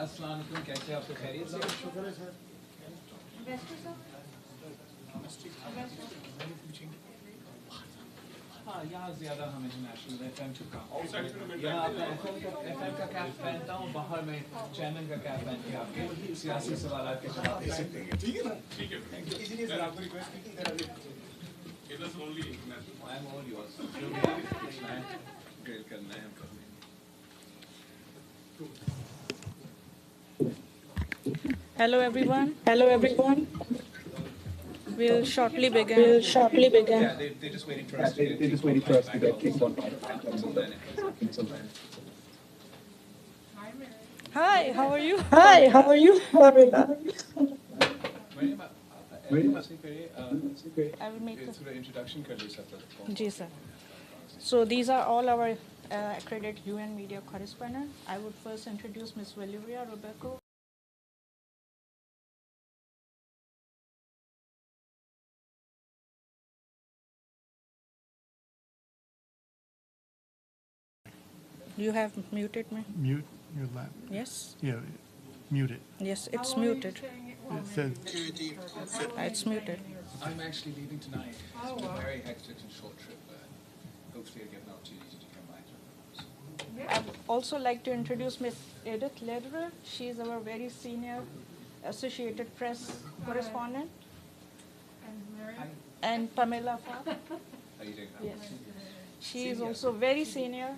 अस्सलाम वालेकुम, कैसे आप? तो खैरियत से? शुक्र है सर। हाँ, यहाँ ज़्यादा हम इंटरनेशनल FM चुका हूँ। यहाँ अपना FM का कैप पहनता हूँ, बाहर में चैनल का कैप पहन के आपके सियासी सवाल के जवाब दे सकते हैं। ठीक है ना? ठीक है। इसीलिए सर आपको रिक्वेस्ट की थी इधर आगे। It was only international. I am all yours. जो भी आप पूछना है, ग्रिल करना है हम कर लेंगे। Hello everyone. Hello everyone. We'll shortly begin. We'll shortly begin. Yeah, they're just waiting for us to get They're just waiting for us to get kicked on. Hi, how are you? Hi, how are you? Very much. I will make the... थोड़ा introduction कर ली सब तक। जी sir. So these are all our accredited UN media correspondents. I would first introduce Ms. Valeria Rebecca. You have muted me? Mute your lap. Yes? Yeah, mute it. Yes, it's muted. It says It's muted. I'm actually leaving tonight. It's been a very hectic and short trip, but hopefully I'll get an opportunity to come back. I would also like to introduce Ms. Edith Lederer. She is our very senior Associated Press correspondent. Hi. And Pamela Fa. How are you doing? Yes. She is also very senior.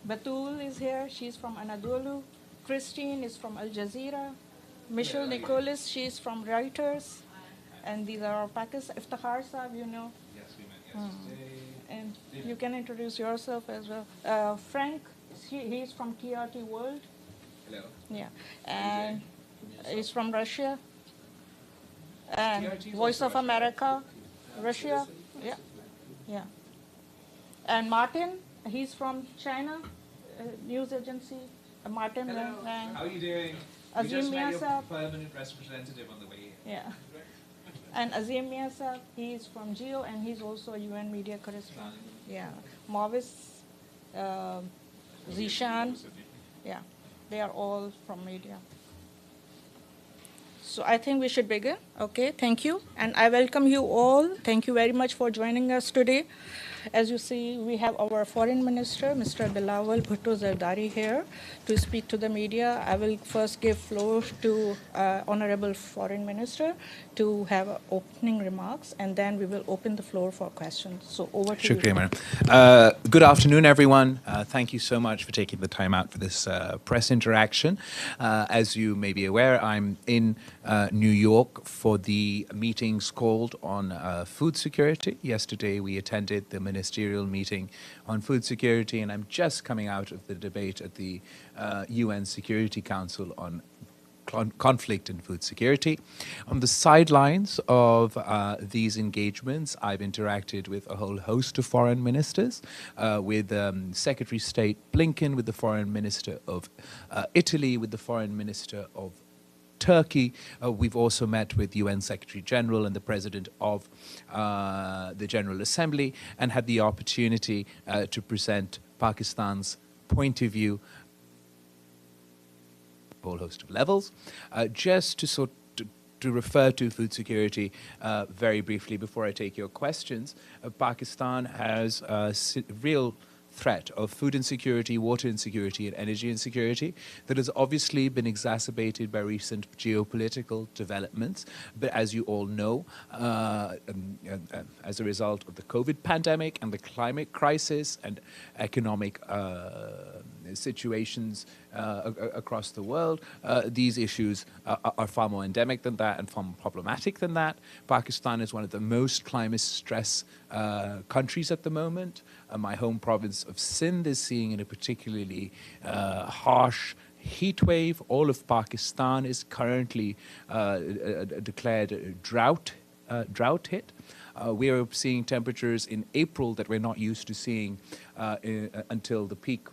Batul is here. She's from Anadolu. Christine is from Al Jazeera. Michelle Nicholas, she is from Reuters. And these are our Pakistan. Iftikhar Saab, you know. Yes, we met yesterday. And you can introduce yourself as well. Frank, he's from TRT World. Hello. Yeah. And he's from Russia. And TRT is Voice also of Russia. America, Russia. Yeah. Yeah. And Martin, he's from China news agency. Martin Hello. Wang. How are you doing? We Azim just met Mia your Saab. permanent representative on the way here. Yeah. And Azim Mia Saab, he is from Geo and he's also a UN media correspondent. Yeah. Mavis, Zishan, yeah, they are all from media. So I think we should begin. Okay, thank you. And I welcome you all. Thank you very much for joining us today. As you see, we have our Foreign Minister, Mr. Bilawal Bhutto Zardari here to speak to the media. I will first give floor to Honorable Foreign Minister to have opening remarks, and then we will open the floor for questions. So over to you. Shukriya, madam. Good afternoon, everyone. Thank you so much for taking the time out for this press interaction. As you may be aware, I'm in New York for the meetings called on food security. Yesterday, we attended the ministerial meeting on food security, and I'm just coming out of the debate at the UN Security Council on conflict and food security. On the sidelines of these engagements, I've interacted with a whole host of foreign ministers, with Secretary of State Blinken, with the foreign minister of Italy, with the foreign minister of Turkey. We've also met with UN Secretary General and the President of the General Assembly and had the opportunity to present Pakistan's point of view a whole host of levels. Just to refer to food security very briefly before I take your questions, Pakistan has a real threat of food insecurity, water insecurity, and energy insecurity that has obviously been exacerbated by recent geopolitical developments. But as you all know, as a result of the COVID pandemic and the climate crisis and economic situations across the world, these issues are far more endemic than that and far more problematic than that. Pakistan is one of the most climate stress countries at the moment. My home province of Sindh is seeing a particularly harsh heat wave. All of Pakistan is currently declared drought hit. We are seeing temperatures in April that we're not used to seeing until the peak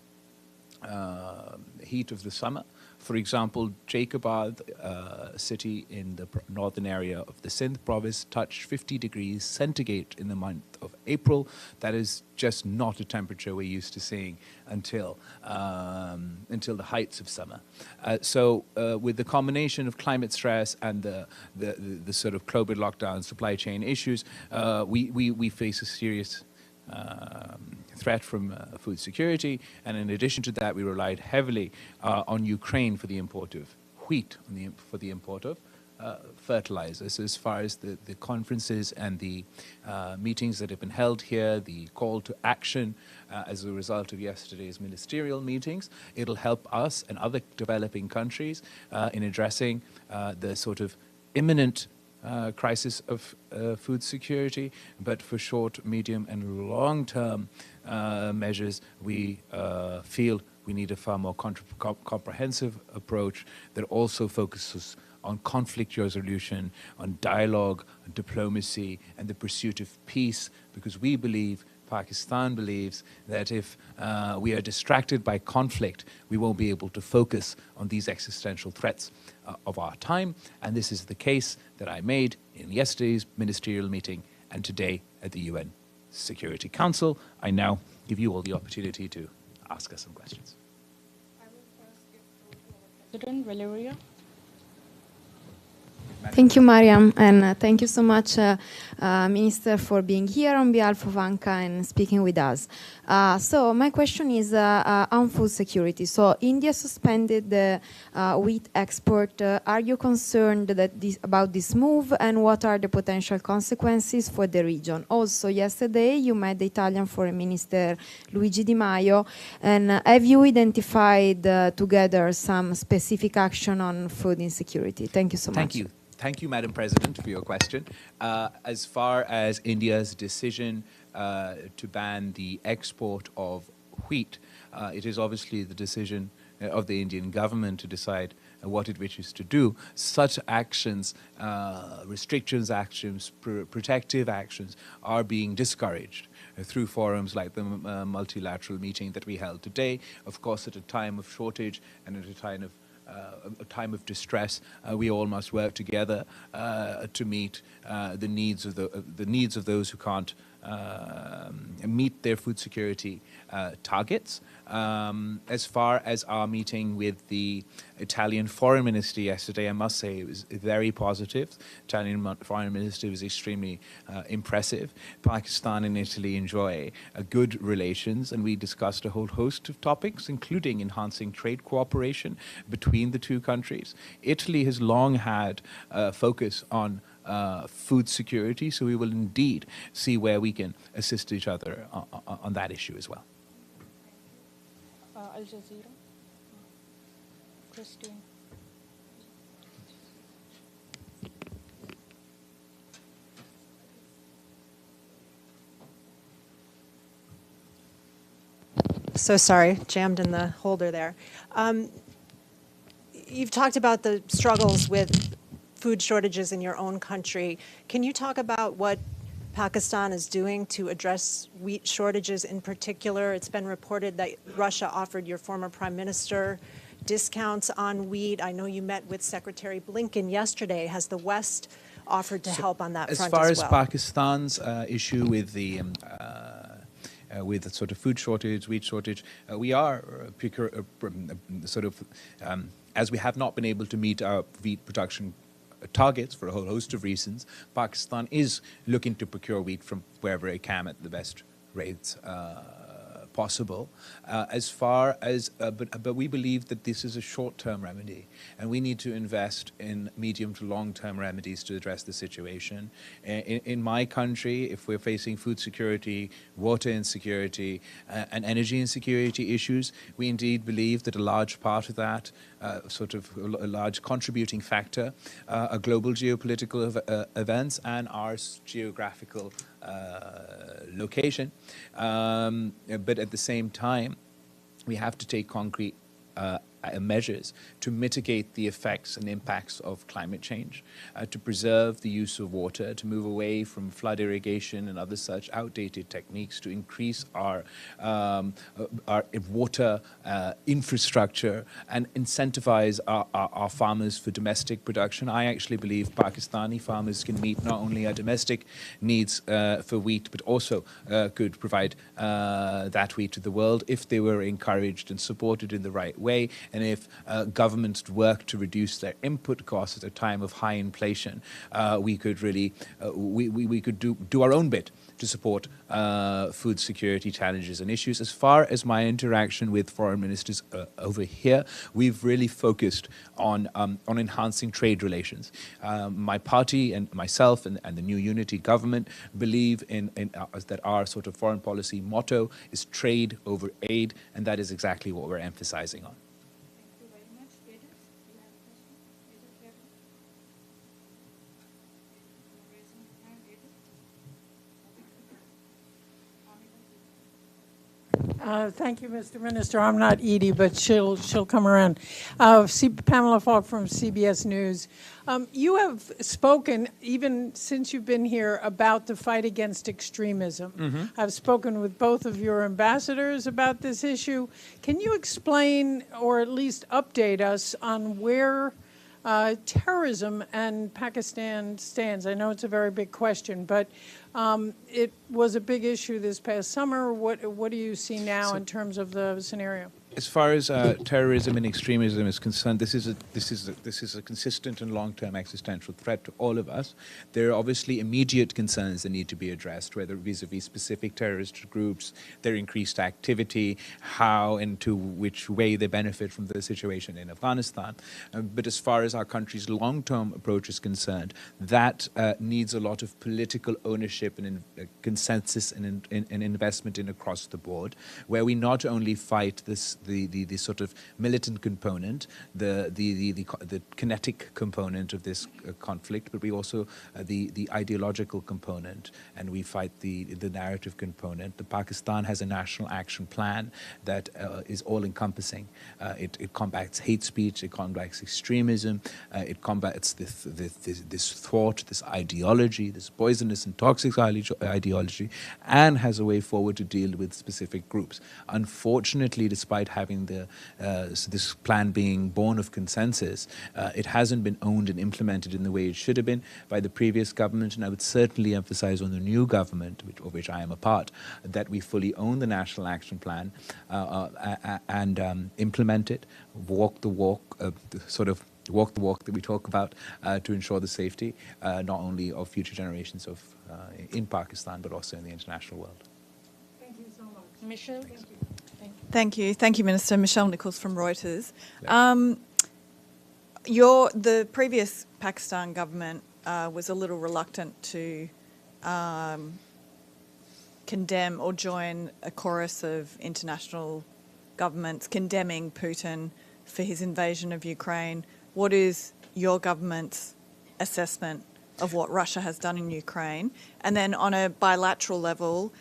heat of the summer. For example, Jacobabad, a city in the northern area of the Sindh province, touched 50 degrees centigrade in the month of April. That is just not a temperature we're used to seeing until the heights of summer. So with the combination of climate stress and the sort of COVID lockdown supply chain issues, we face a serious threat from food security, and in addition to that, we relied heavily on Ukraine for the import of wheat, for the import of fertilizers. As far as the conferences and the meetings that have been held here, the call to action as a result of yesterday's ministerial meetings, it'll help us and other developing countries in addressing the sort of imminent crisis of food security, but for short, medium, and long-term measures, we feel we need a far more comprehensive approach that also focuses on conflict resolution, on dialogue, on diplomacy, and the pursuit of peace, because we believe, Pakistan believes, that if we are distracted by conflict, we won't be able to focus on these existential threats of our time. And this is the case that I made in yesterday's ministerial meeting and today at the UN Security Council. I now give you all the opportunity to ask us some questions. President Valeria. Thank you, Mariam, and thank you so much, Minister, for being here on behalf of ANCA and speaking with us. So my question is on food security. So India suspended the wheat export. Are you concerned about this move, and what are the potential consequences for the region? Also, yesterday you met the Italian Foreign Minister Luigi Di Maio, and have you identified together some specific action on food insecurity? Thank you so much. Thank you. Thank you, Madam President, for your question. As far as India's decision to ban the export of wheat, it is obviously the decision of the Indian government to decide what it wishes to do. Such actions, restrictions actions, protective actions are being discouraged through forums like the multilateral meeting that we held today. Of course, at a time of shortage and at a time of distress, we all must work together to meet the needs of those who can't meet their food security targets. As far as our meeting with the Italian Foreign Minister yesterday, I must say it was very positive. Italian Foreign Minister was extremely impressive. Pakistan and Italy enjoy good relations, and we discussed a whole host of topics, including enhancing trade cooperation between the two countries. Italy has long had a focus on food security, so we will indeed see where we can assist each other on that issue as well. Al Jazeera. Christine. So sorry, jammed in the holder there. You've talked about the struggles with food shortages in your own country. Can you talk about what Pakistan is doing to address wheat shortages in particular? It's been reported that Russia offered your former prime minister discounts on wheat. I know you met with Secretary Blinken yesterday. Has the West offered to help on that front as well? As far as Pakistan's issue with the sort of food shortage, wheat shortage, we are as we have not been able to meet our wheat production targets for a whole host of reasons, Pakistan is looking to procure wheat from wherever it can at the best rates possible. But we believe that this is a short-term remedy, and we need to invest in medium to long-term remedies to address the situation. In my country, if we're facing food security, water insecurity, and energy insecurity issues, we indeed believe that a large part of that, a large contributing factor, are global geopolitical events and our geographical location. But at the same time, we have to take concrete measures to mitigate the effects and impacts of climate change, to preserve the use of water, to move away from flood irrigation and other such outdated techniques, to increase our water infrastructure and incentivize our farmers for domestic production. I actually believe Pakistani farmers can meet not only our domestic needs for wheat, but also could provide that wheat to the world if they were encouraged and supported in the right way, and if governments work to reduce their input costs at a time of high inflation. We could really we could do our own bit to support food security challenges and issues. As far as my interaction with foreign ministers over here, we've really focused on enhancing trade relations. My party and myself and the new unity government believe in that our sort of foreign policy motto is trade over aid, and that is exactly what we're emphasizing on. Thank you very much. Edith, you have a question? Edith, raising your hand, Edith. Thank you, Mr. Minister. I'm not Edie, but she'll come around. Pamela Falk from CBS News. You have spoken, even since you've been here, about the fight against extremism. Mm-hmm. I've spoken with both of your ambassadors about this issue. Can you explain, or at least update us, on where terrorism and Pakistan stands? I know it's a very big question, but it was a big issue this past summer. What do you see now in terms of the scenario? As far as terrorism and extremism is concerned, this is a consistent and long-term existential threat to all of us. There are obviously immediate concerns that need to be addressed, whether vis-a-vis specific terrorist groups, their increased activity, how and to which way they benefit from the situation in Afghanistan. But as far as our country's long-term approach is concerned, that needs a lot of political ownership and consensus and investment in across the board, where we not only fight the sort of militant component, the kinetic component of this conflict, but we also the ideological component, and we fight the narrative component. Pakistan has a national action plan that is all-encompassing. It combats hate speech, it combats extremism, it combats this thought, this ideology, this poisonous and toxic ideology, and has a way forward to deal with specific groups. Unfortunately, despite having this plan being born of consensus, it hasn't been owned and implemented in the way it should have been by the previous government, and I would certainly emphasize on the new government, of which I am a part, that we fully own the National Action Plan and implement it, walk the walk, walk the walk that we talk about to ensure the safety not only of future generations in Pakistan, but also in the international world. Thank you so much. Michelle, Thank you. Thank you, Minister. Michelle Nichols from Reuters. Yeah. The previous Pakistan government was a little reluctant to condemn or join a chorus of international governments condemning Putin for his invasion of Ukraine. What is your government's assessment of what Russia has done in Ukraine? And then on a bilateral level,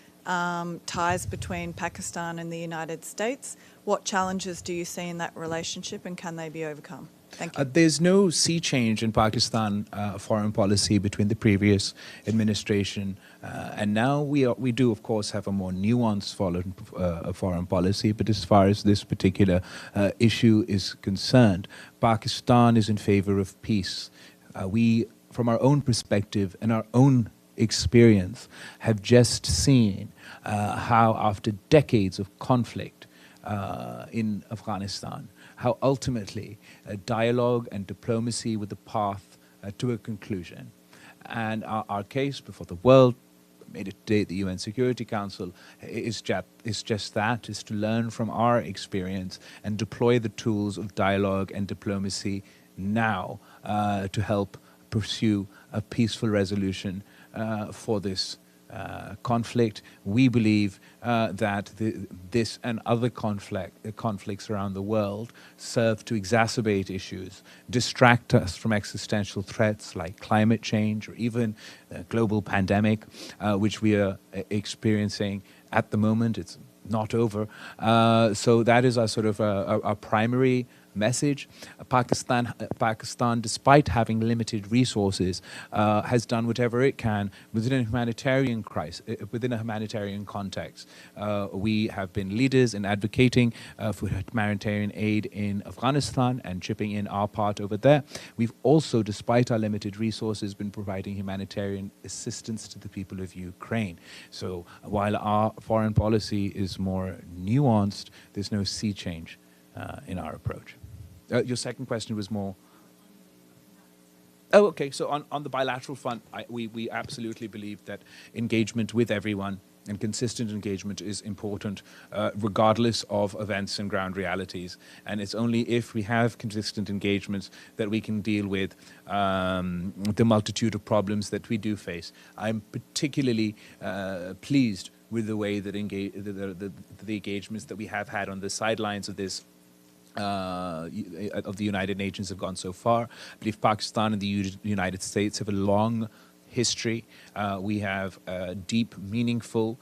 ties between Pakistan and the United States. What challenges do you see in that relationship, and can they be overcome? Thank you. There's no sea change in Pakistan foreign policy between the previous administration and now. We do, of course, have a more nuanced foreign policy, but as far as this particular issue is concerned, Pakistan is in favor of peace. We, from our own perspective and our own experience, have just seen how after decades of conflict in Afghanistan, how ultimately dialogue and diplomacy were the path to a conclusion. And our case before the world, made it today at the UN Security Council, is just that, is to learn from our experience and deploy the tools of dialogue and diplomacy now to help pursue a peaceful resolution for this conflict. We believe that this and other conflicts around the world serve to exacerbate issues, distract us from existential threats like climate change or even the global pandemic, which we are experiencing at the moment. It's not over. So that is our sort of our primary message. Pakistan, despite having limited resources, has done whatever it can within a humanitarian crisis, within a humanitarian context. We have been leaders in advocating for humanitarian aid in Afghanistan and chipping in our part over there. We've also, despite our limited resources, been providing humanitarian assistance to the people of Ukraine. So while our foreign policy is more nuanced, there's no sea change in our approach. Your second question was more... Oh, okay. So on the bilateral front, we absolutely believe that engagement with everyone and consistent engagement is important, regardless of events and ground realities. And it's only if we have consistent engagements that we can deal with the multitude of problems that we do face. I'm particularly pleased with the way that the engagements that we have had on the sidelines of this of the United Nations have gone so far. I believe Pakistan and the United States have a long history. We have a deep, meaningful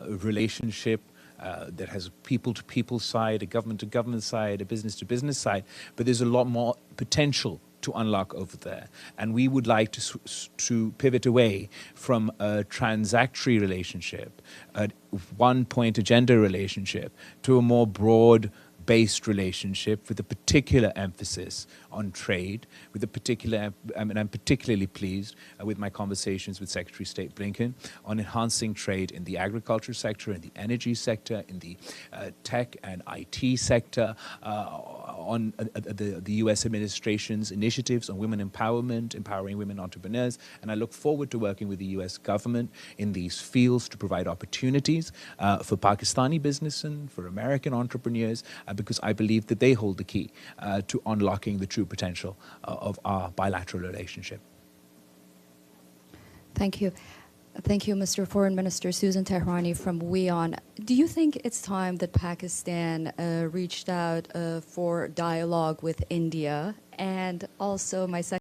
relationship that has a people-to-people side, a government-to-government side, a business-to-business side, but there's a lot more potential to unlock over there. And we would like to pivot away from a transactory relationship, a one-point agenda relationship, to a more broad-based relationship with a particular emphasis on trade, with a particular, I'm particularly pleased with my conversations with Secretary of State Blinken on enhancing trade in the agriculture sector, in the energy sector, in the tech and IT sector, on the U.S. administration's initiatives on women empowerment, empowering women entrepreneurs. And I look forward to working with the U.S. government in these fields to provide opportunities for Pakistani business and for American entrepreneurs, because I believe that they hold the key to unlocking the true potential of our bilateral relationship. Thank you. Thank you, Mr. Foreign Minister. Susan Tehrani from WION. Do you think it's time that Pakistan reached out for dialogue with India? And also, my second